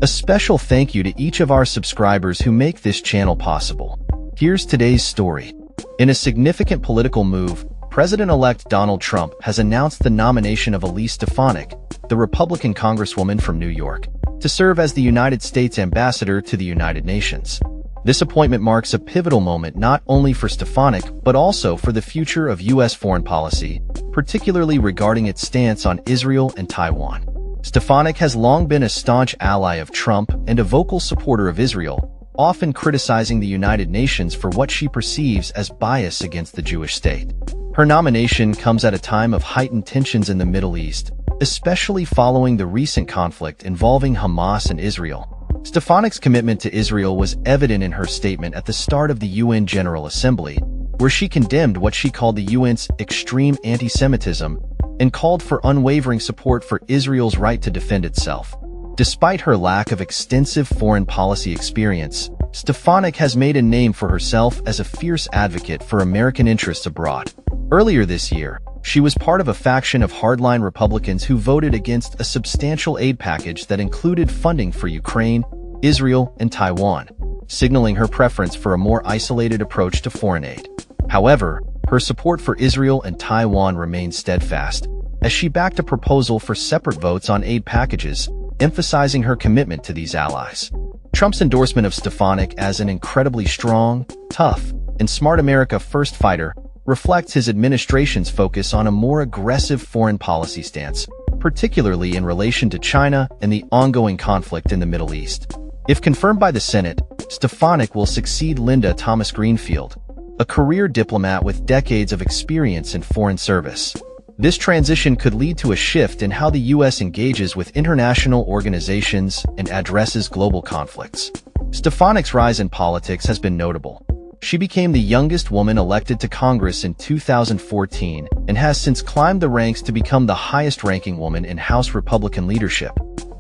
A special thank you to each of our subscribers who make this channel possible. Here's today's story. In a significant political move, President-elect Donald Trump has announced the nomination of Elise Stefanik, the Republican Congresswoman from New York, to serve as the United States Ambassador to the United Nations. This appointment marks a pivotal moment not only for Stefanik but also for the future of U.S. foreign policy, particularly regarding its stance on Israel and Taiwan. Stefanik has long been a staunch ally of Trump and a vocal supporter of Israel, often criticizing the United Nations for what she perceives as bias against the Jewish state. Her nomination comes at a time of heightened tensions in the Middle East, especially following the recent conflict involving Hamas and Israel. Stefanik's commitment to Israel was evident in her statement at the start of the UN General Assembly, where she condemned what she called the UN's extreme anti-Semitism and called for unwavering support for Israel's right to defend itself. Despite her lack of extensive foreign policy experience, Stefanik has made a name for herself as a fierce advocate for American interests abroad. Earlier this year, she was part of a faction of hardline Republicans who voted against a substantial aid package that included funding for Ukraine, Israel, and Taiwan, signaling her preference for a more isolated approach to foreign aid. However, her support for Israel and Taiwan remained steadfast, as she backed a proposal for separate votes on aid packages, emphasizing her commitment to these allies. Trump's endorsement of Stefanik as an incredibly strong, tough, and smart America First fighter reflects his administration's focus on a more aggressive foreign policy stance, particularly in relation to China and the ongoing conflict in the Middle East. If confirmed by the Senate, Stefanik will succeed Linda Thomas Greenfield, a career diplomat with decades of experience in foreign service. This transition could lead to a shift in how the U.S. engages with international organizations and addresses global conflicts. Stefanik's rise in politics has been notable. She became the youngest woman elected to Congress in 2014 and has since climbed the ranks to become the highest-ranking woman in House Republican leadership.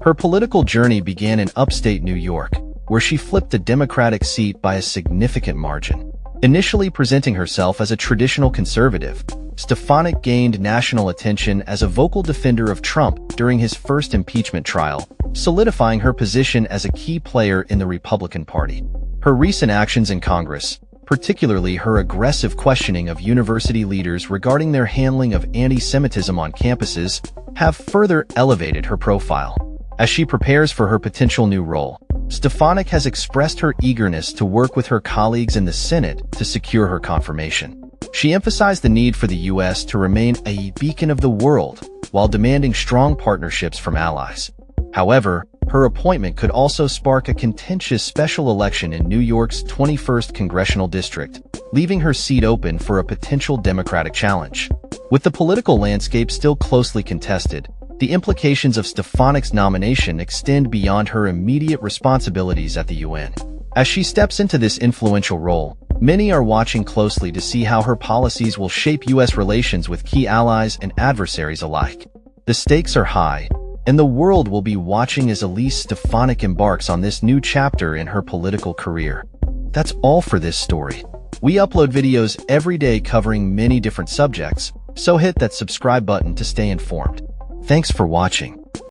Her political journey began in upstate New York, where she flipped a Democratic seat by a significant margin. Initially presenting herself as a traditional conservative, Stefanik gained national attention as a vocal defender of Trump during his first impeachment trial, solidifying her position as a key player in the Republican Party. Her recent actions in Congress, particularly her aggressive questioning of university leaders regarding their handling of anti-Semitism on campuses, have further elevated her profile. As she prepares for her potential new role, Stefanik has expressed her eagerness to work with her colleagues in the Senate to secure her confirmation. She emphasized the need for the U.S. to remain a beacon of the world while demanding strong partnerships from allies. However, her appointment could also spark a contentious special election in New York's 21st Congressional District, leaving her seat open for a potential Democratic challenge. With the political landscape still closely contested, the implications of Stefanik's nomination extend beyond her immediate responsibilities at the UN. As she steps into this influential role, many are watching closely to see how her policies will shape U.S. relations with key allies and adversaries alike. The stakes are high, and the world will be watching as Elise Stefanik embarks on this new chapter in her political career. That's all for this story. We upload videos every day covering many different subjects, so hit that subscribe button to stay informed. Thanks for watching.